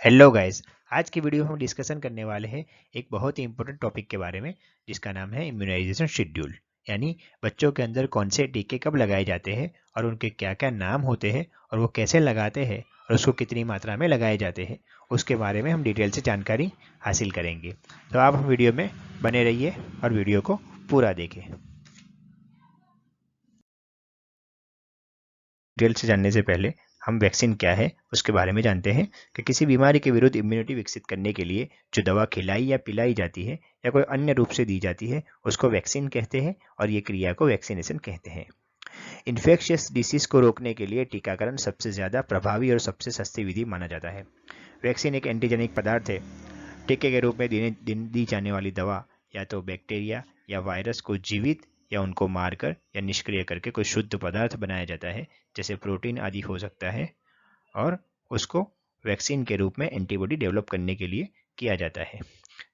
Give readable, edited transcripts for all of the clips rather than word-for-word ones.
Hello guys. आज की video में हम डिस्कशन करने वाले हैं एक बहुत ही इंपॉर्टेंट टॉपिक के बारे में, जिसका नाम है इम्यूनाइजेशन शेड्यूल। यानी बच्चों के अंदर कौन से टीके कब लगाए जाते हैं और उनके क्या क्या नाम होते हैं और वो कैसे लगाते हैं और उसको कितनी मात्रा में लगाए जाते हैं, उसके बारे में हम डिटेल से जानकारी हासिल करेंगे। तो आप हम वीडियो में बने रहिए और वीडियो को पूरा देखें। डिटेल से जानने से पहले हम वैक्सीन क्या है उसके बारे में जानते हैं कि किसी बीमारी के विरुद्ध इम्यूनिटी विकसित करने के लिए जो दवा खिलाई या पिलाई जाती है या कोई अन्य रूप से दी जाती है उसको वैक्सीन कहते हैं और ये क्रिया को वैक्सीनेशन कहते हैं। इन्फेक्शियस डिसीज को रोकने के लिए टीकाकरण सबसे ज़्यादा प्रभावी और सबसे सस्ती विधि माना जाता है। वैक्सीन एक एंटीजेनिक पदार्थ है। टीके के रूप में दी जाने वाली दवा या तो बैक्टीरिया या वायरस को जीवित या उनको मारकर या निष्क्रिय करके कोई शुद्ध पदार्थ बनाया जाता है, जैसे प्रोटीन आदि हो सकता है, और उसको वैक्सीन के रूप में एंटीबॉडी डेवलप करने के लिए किया जाता है।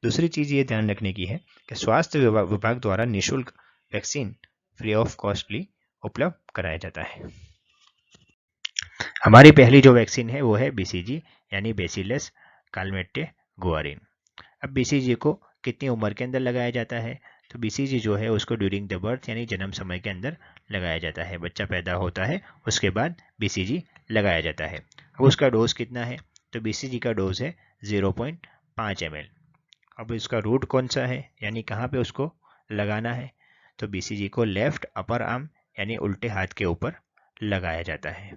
दूसरी चीज़ ये ध्यान रखने की है कि स्वास्थ्य विभाग द्वारा निःशुल्क वैक्सीन फ्री ऑफ कॉस्टली उपलब्ध कराया जाता है। हमारी पहली जो वैक्सीन है वो है बीसीजी यानी बेसिलस कालमेट्टे गुआरिन। अब बीसीजी को कितनी उम्र के अंदर लगाया जाता है? तो बीसीजी जो है उसको ड्यूरिंग द बर्थ यानी जन्म समय के अंदर लगाया जाता है। बच्चा पैदा होता है उसके बाद बीसीजी लगाया जाता है। अब उसका डोज कितना है? तो बीसीजी का डोज है 0.5 ml। अब इसका रूट कौन सा है, यानी कहाँ पे उसको लगाना है? तो बीसीजी को लेफ्ट अपर आर्म यानी उल्टे हाथ के ऊपर लगाया जाता है।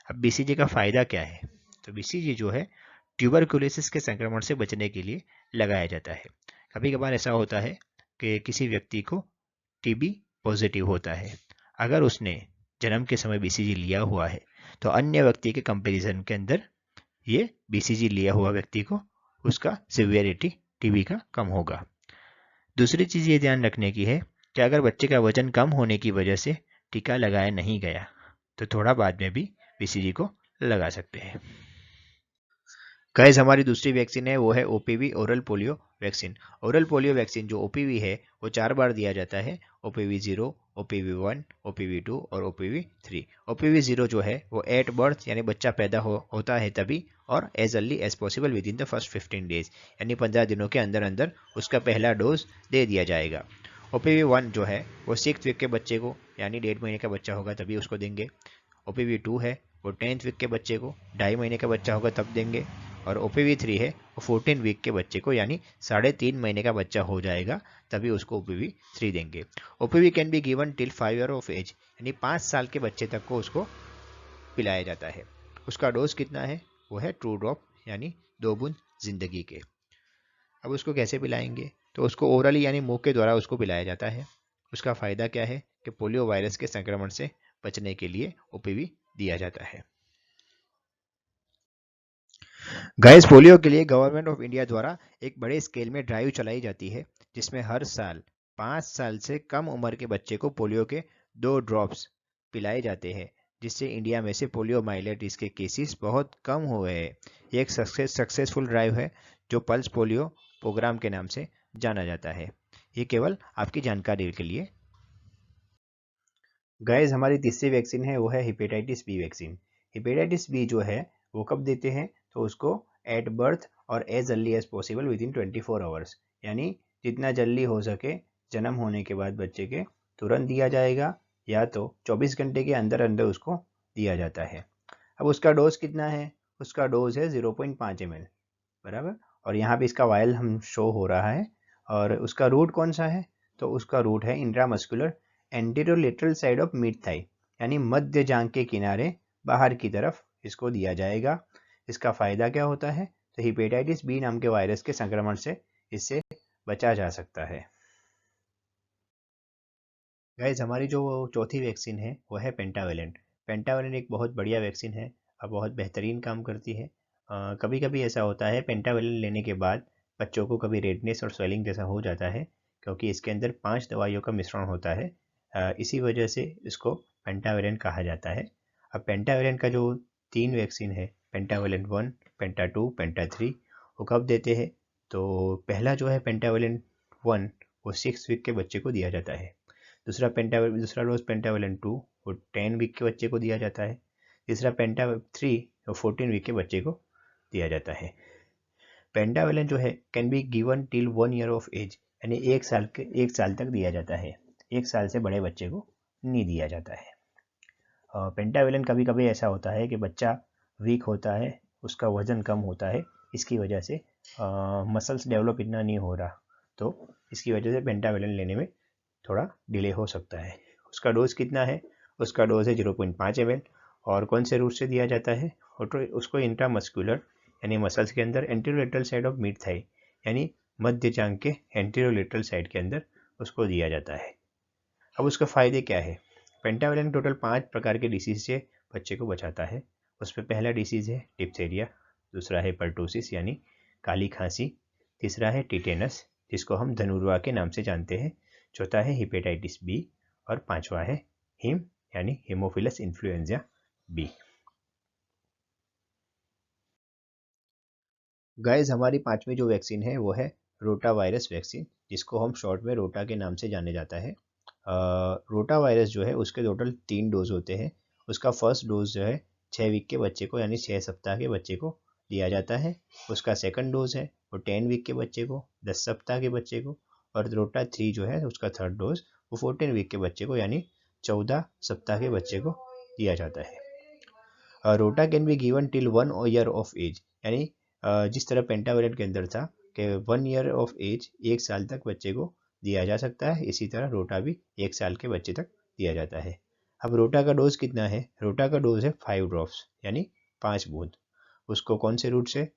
अब बीसीजी का फ़ायदा क्या है? तो बीसीजी जो है ट्यूबरकुलोसिस के संक्रमण से बचने के लिए लगाया जाता है। कभी कभार ऐसा होता है कि किसी व्यक्ति को टीबी पॉजिटिव होता है। अगर उसने जन्म के समय बीसीजी लिया हुआ है तो अन्य व्यक्ति के कंपैरिजन के अंदर ये बीसीजी लिया हुआ व्यक्ति को उसका सिवियरिटी टीबी का कम होगा। दूसरी चीज़ ये ध्यान रखने की है कि अगर बच्चे का वजन कम होने की वजह से टीका लगाया नहीं गया तो थोड़ा बाद में भी बीसीजी को लगा सकते हैं। गाइस, हमारी दूसरी वैक्सीन है वो है OPV oral polio vaccine. Oral polio vaccine जो ओपीवी है वो 4 बार दिया जाता है। ओपीवी 0, ओपीवी 1, ओपीवी 2 और ओपीवी 3। ओपीवी 0 जो है वो एट बर्थ यानी बच्चा पैदा होता है तभी, और as early as possible within the first 15 days यानी 15 दिनों के अंदर अंदर उसका पहला डोज दे दिया जाएगा। ओपीवी 1 जो है वो 6th वीक के बच्चे को यानी 1.5 महीने का बच्चा होगा तभी उसको देंगे। ओपीवी 2 है वो 10th वीक के बच्चे को 2.5 महीने का बच्चा होगा तब देंगे। और ओपीवी 3 है वो 14 वीक के बच्चे को यानी 3.5 महीने का बच्चा हो जाएगा तभी उसको ओपीवी 3 देंगे। OPV can be given till 5 year of age यानी 5 साल के बच्चे तक को उसको पिलाया जाता है। उसका डोज कितना है? वो है 2 ड्रॉप यानी 2 बूंद जिंदगी के। अब उसको कैसे पिलाएंगे? तो उसको ओरली यानी मुंह के द्वारा उसको पिलाया जाता है। उसका फ़ायदा क्या है कि पोलियो वायरस के संक्रमण से बचने के लिए ओपीवी दिया जाता है। गाइस, पोलियो के लिए गवर्नमेंट ऑफ इंडिया द्वारा एक बड़े स्केल में ड्राइव चलाई जाती है, जिसमें हर साल 5 साल से कम उम्र के बच्चे को पोलियो के 2 ड्रॉप्स पिलाए जाते हैं, जिससे इंडिया में से पोलियो माइलेटिस के केसेस बहुत कम हुए हैं। ये एक सक्सेसफुल ड्राइव है जो पल्स पोलियो प्रोग्राम के नाम से जाना जाता है। ये केवल आपकी जानकारी के लिए। गाइस, हमारी तीसरी वैक्सीन है वो है hepatitis B vaccine. Hepatitis B जो है वो कब देते हैं? तो उसको एट बर्थ और as early as possible within 24 hours यानी जितना जल्दी हो सके जन्म होने के बाद बच्चे के तुरंत दिया जाएगा, या तो 24 घंटे के अंदर अंदर उसको दिया जाता है। अब उसका डोज कितना है? उसका डोज है 0.5 ml, बराबर। और यहाँ पे इसका वायल हम शो हो रहा है। और उसका रूट कौन सा है? तो उसका रूट है intramuscular anterolateral side of mid thigh यानी मध्य जांघ के किनारे बाहर की तरफ इसको दिया जाएगा। इसका फ़ायदा क्या होता है? तो हेपेटाइटिस बी नाम के वायरस के संक्रमण से इससे बचा जा सकता है। गाइज, हमारी जो चौथी वैक्सीन है वो है पेंटावेलेंट। पेंटावेलेंट एक बहुत बढ़िया वैक्सीन है और बहुत बेहतरीन काम करती है। कभी कभी ऐसा होता है पेंटावेलेंट लेने के बाद बच्चों को कभी रेडनेस और स्वेलिंग जैसा हो जाता है, क्योंकि इसके अंदर 5 दवाइयों का मिश्रण होता है। इसी वजह से इसको पेंटावेलेंट कहा जाता है। अब पेंटावेलेंट का जो 3 वैक्सीन है, पेंटावेलेंट 1, पेंटा 2, पेंटा 3, वो कब देते हैं? तो पहला जो है पेंटावेलेंट 1 वो 6 वीक के बच्चे को दिया जाता है। दूसरा डोज पेंटावेलेंट 2 वो 10 वीक के बच्चे को दिया जाता है। तीसरा पेंटा 3 वो 14 वीक के बच्चे को दिया जाता है। पेंटावेलन जो है can be given till 1 year of age, यानी 1 साल तक दिया जाता है। 1 साल से बड़े बच्चे को नहीं दिया जाता है। पेंटावेलन कभी कभी ऐसा होता है कि बच्चा वीक होता है, उसका वजन कम होता है, इसकी वजह से मसल्स डेवलप इतना नहीं हो रहा, तो इसकी वजह से पेंटावेलन लेने में थोड़ा डिले हो सकता है। उसका डोज कितना है? उसका डोज है 0.5 ml। और कौन से रूट से दिया जाता है? उसको इंट्रामस्कुलर यानी मसल्स के अंदर एंटीरोलेटरल साइड ऑफ मिड थाई यानी मध्य जांघ के एंटीरोलेटरल साइड के अंदर उसको दिया जाता है। अब उसका फ़ायदे क्या है? पेंटावेलन टोटल 5 प्रकार के डिसीज से बच्चे को बचाता है। उसमें पहला डिसीज है डिप्थेरिया, दूसरा है पर्टूसिस यानी काली खांसी, तीसरा है टिटेनस जिसको हम धनुर्वा के नाम से जानते हैं, चौथा है हेपेटाइटिस बी और पांचवा है हिम यानी हीमोफिलस इन्फ्लुएंजा बी। गाइस हमारी पांचवी जो वैक्सीन है वो है रोटा वायरस वैक्सीन, जिसको हम शॉर्ट में रोटा के नाम से जाने जाता है। रोटा वायरस जो है उसके टोटल 3 डोज होते हैं। उसका फर्स्ट डोज जो है 6 वीक के बच्चे को यानी 6 सप्ताह के बच्चे को दिया जाता है। उसका सेकंड डोज है वो 10 वीक के बच्चे को, 10 सप्ताह के बच्चे को, और रोटा 3 जो है उसका थर्ड डोज वो 14 वीक के बच्चे को यानी 14 सप्ताह के बच्चे को दिया जाता है। Rota can be given till 1 year of age, यानी जिस तरह पेंटावेलेंट के अंदर था कि 1 ईयर ऑफ एज 1 साल तक बच्चे को दिया जा सकता है, इसी तरह रोटा भी 1 साल के बच्चे तक दिया जाता है। अब रोटा का डोज कितना है? रोटा का डोज है 5 ड्रॉप्स यानी 5 बूंद। उसको कौन से रूट से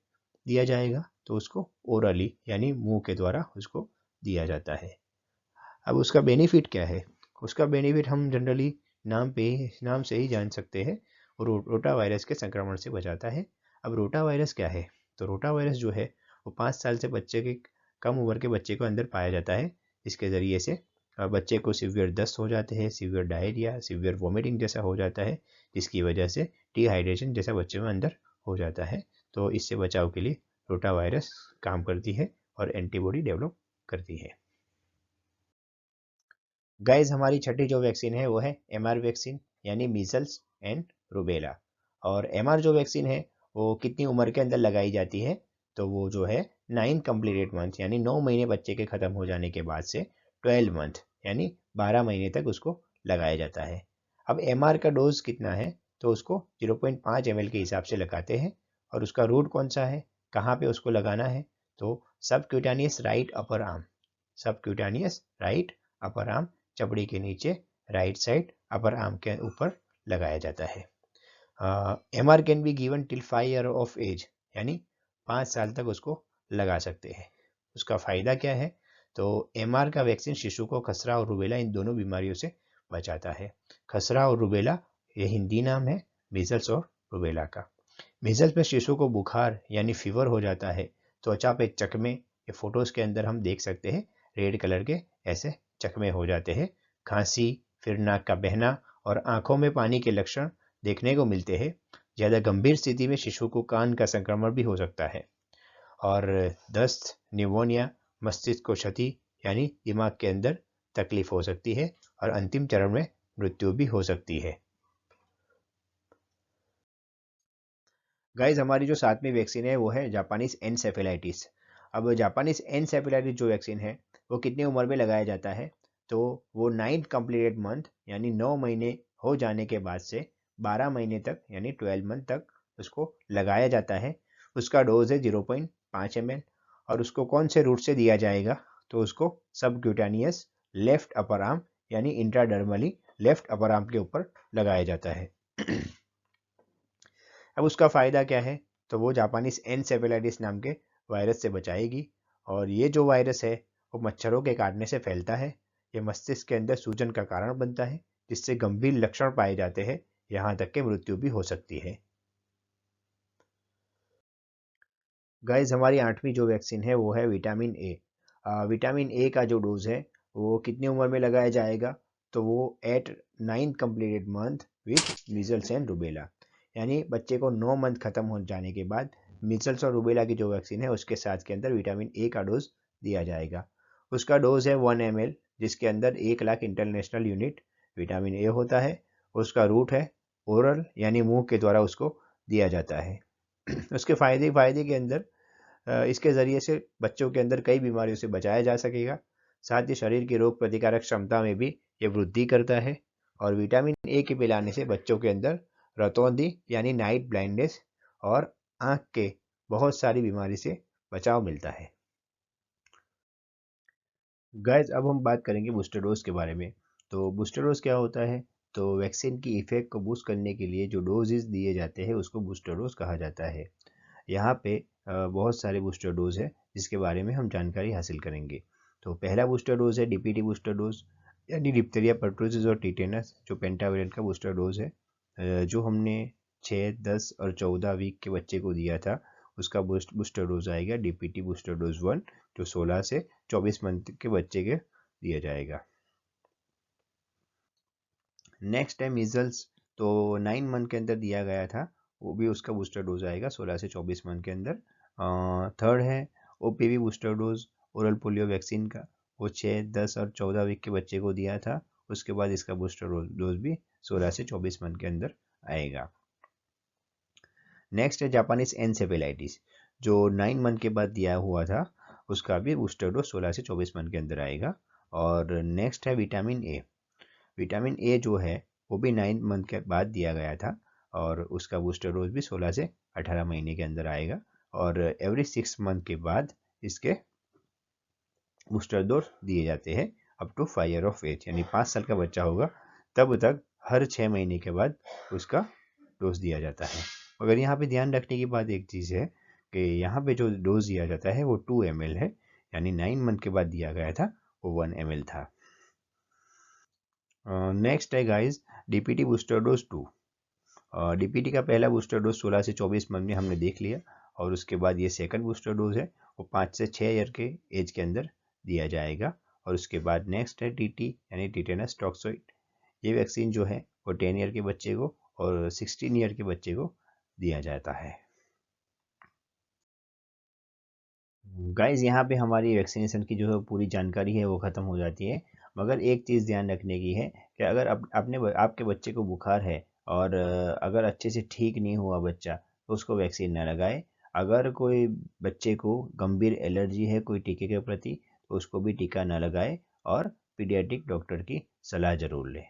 दिया जाएगा? तो उसको ओरली यानी मुंह के द्वारा उसको दिया जाता है। अब उसका बेनिफिट क्या है? उसका बेनिफिट हम जनरली नाम से ही जान सकते हैं, रोटा वायरस के संक्रमण से बचाता है। अब रोटा वायरस क्या है? तो रोटा वायरस जो है वो 5 साल से बच्चे के कम उम्र के बच्चे को अंदर पाया जाता है। इसके ज़रिए से बच्चे को सीवियर दस्त हो जाते हैं, सीवियर डायरिया, सीवियर वॉमिटिंग जैसा हो जाता है, जिसकी वजह से डिहाइड्रेशन जैसा बच्चे में अंदर हो जाता है। तो इससे बचाव के लिए रोटा वायरस काम करती है और एंटीबॉडी डेवलप करती है। गाइज हमारी छठी जो वैक्सीन है वो है एमआर वैक्सीन यानी मीजल्स एंड रूबेला। और एमआर जो वैक्सीन है वो कितनी उम्र के अंदर लगाई जाती है? तो वो जो है 9 कंप्लीटेड मंथ यानी 9 महीने बच्चे के ख़त्म हो जाने के बाद से 12 मंथ यानी 12 महीने तक उसको लगाया जाता है। अब एमआर का डोज कितना है? तो उसको 0.5 ml के हिसाब से लगाते हैं। और उसका रूट कौन सा है, कहाँ पे उसको लगाना है? तो subcutaneous right upper arm, subcutaneous right upper arm, चपड़ी के नीचे राइट साइड अपर आर्म के ऊपर लगाया जाता है। MR can be given till 5 year of age, यानी 5 साल तक उसको लगा सकते हैं। उसका फ़ायदा क्या है? तो एमआर का वैक्सीन शिशु को खसरा और रूबेला इन दोनों बीमारियों से बचाता है। खसरा और रूबेला ये हिंदी नाम है मीजल्स और रूबेला का। मीजल्स में शिशु को बुखार यानी फीवर हो जाता है, त्वचा पे चकमे, ये फोटोज़ के अंदर हम देख सकते हैं, रेड कलर के ऐसे चकमे हो जाते हैं। खांसी, फिर नाक का बहना और आंखों में पानी के लक्षण देखने को मिलते हैं। ज़्यादा गंभीर स्थिति में शिशु को कान का संक्रमण भी हो सकता है। और दस्त, निमोनिया, मस्तिष्क को क्षति यानी दिमाग के अंदर तकलीफ हो सकती है और अंतिम चरण में मृत्यु भी हो सकती है। गाइज हमारी जो 7वीं वैक्सीन है वो है जापानीज एनसेफेलाइटिस। अब जापानीज एनसेफेलाइटिस जो वैक्सीन है वो कितनी उम्र में लगाया जाता है? तो वो 9 कंप्लीटेड मंथ यानी 9 महीने हो जाने के बाद से 12 महीने तक यानी 12 मंथ तक उसको लगाया जाता है। उसका डोज है 0.5 ml। और उसको कौन से रूट से दिया जाएगा? तो उसको सबक्यूटानियस लेफ्ट अपर आर्म यानी इंट्राडर्मली लेफ्ट अपर आर्म के ऊपर लगाया जाता है। अब उसका फ़ायदा क्या है? तो वो जापानीज एनसेफेलाइटिस नाम के वायरस से बचाएगी। और ये जो वायरस है वो मच्छरों के काटने से फैलता है। ये मस्तिष्क के अंदर सूजन का कारण बनता है, जिससे गंभीर लक्षण पाए जाते हैं, यहाँ तक कि मृत्यु भी हो सकती है। गाइज हमारी 8वीं जो वैक्सीन है वो है विटामिन ए। विटामिन ए का जो डोज है वो कितनी उम्र में लगाया जाएगा? तो वो at 9 completed month with measles and rubella, यानी बच्चे को 9 मंथ खत्म हो जाने के बाद मीजल्स और रूबेला की जो वैक्सीन है उसके साथ के अंदर विटामिन ए का डोज दिया जाएगा। उसका डोज है 1 ml, जिसके अंदर 1 lakh international unit vitamin A होता है। उसका रूट है ओरल यानी मुंह के द्वारा उसको दिया जाता है। उसके फ़ायदे के अंदर इसके ज़रिए से बच्चों के अंदर कई बीमारियों से बचाया जा सकेगा। साथ ही शरीर की रोग प्रतिकारक क्षमता में भी ये वृद्धि करता है। और विटामिन ए के पिलाने से बच्चों के अंदर रतौंधी यानी नाइट ब्लाइंडनेस और आँख के बहुत सारी बीमारी से बचाव मिलता है। गाइस अब हम बात करेंगे बूस्टर डोज के बारे में। तो बूस्टर डोज क्या होता है? तो वैक्सीन की इफ़ेक्ट को बूस्ट करने के लिए जो डोजेज़ दिए जाते हैं उसको बूस्टर डोज कहा जाता है। यहाँ पे बहुत सारे बूस्टर डोज है जिसके बारे में हम जानकारी हासिल करेंगे। तो पहला बूस्टर डोज है डीपीटी बूस्टर डोज यानी डिप्थीरिया परटूसिस और टीटेनस जो पेंटावेलेंट का बूस्टर डोज है, जो हमने 6, 10 और 14 वीक के बच्चे को दिया था उसका बूस्टर डोज आएगा डीपीटी बूस्टर डोज 1 जो 16 से 24 मंथ के बच्चे के दिया जाएगा। नेक्स्ट है मीजल्स, तो 9 मंथ के अंदर दिया गया था, वो भी उसका बूस्टर डोज आएगा 16 से 24 मंथ के अंदर। थर्ड है OPV booster dose oral polio vaccine का, वो 6, 10 और 14 वीक के बच्चे को दिया था। उसके बाद इसका बूस्टर डोज भी 16 से 24 मंथ के अंदर आएगा। नेक्स्ट है जापानीज एनसेफेलाइटिस जो 9 मंथ के बाद दिया हुआ था, उसका भी बूस्टर डोज 16 से 24 मंथ के अंदर आएगा। और नेक्स्ट है विटामिन ए। विटामिन ए जो है वो भी 9 मंथ के बाद दिया गया था और उसका बूस्टर डोज भी 16 से 18 महीने के अंदर आएगा। और एवरी 6 मंथ के बाद इसके बूस्टर डोज दिए जाते हैं up to 5 year of age, यानी 5 साल का बच्चा होगा तब तक हर 6 महीने के बाद उसका डोज दिया जाता है। मगर यहाँ पे ध्यान रखने की बात एक चीज़ है कि यहाँ पे जो डोज दिया जाता है वो 2 ml है, यानी 9 मंथ के बाद दिया गया था वो 1 ml था। नेक्स्ट है guys DPT booster dose 2। DPT का पहला बूस्टर डोज 16 से 24 मंथ में हमने देख लिया और उसके बाद ये सेकंड बूस्टर डोज है वो 5 से 6 ईयर के एज के अंदर दिया जाएगा। और उसके बाद नेक्स्ट है टीटी यानी टीटेनस टॉक्सोइड। ये वैक्सीन जो है वो 10 ईयर के बच्चे को और 16 ईयर के बच्चे को दिया जाता है। गाइज यहाँ पे हमारी वैक्सीनेशन की जो है पूरी जानकारी है वो ख़त्म हो जाती है। मगर एक चीज़ ध्यान रखने की है कि अगर आपके बच्चे को बुखार है और अगर अच्छे से ठीक नहीं हुआ बच्चा तो उसको वैक्सीन ना लगाए। अगर कोई बच्चे को गंभीर एलर्जी है कोई टीके के प्रति तो उसको भी टीका ना लगाए और पीडियाट्रिक डॉक्टर की सलाह ज़रूर लें।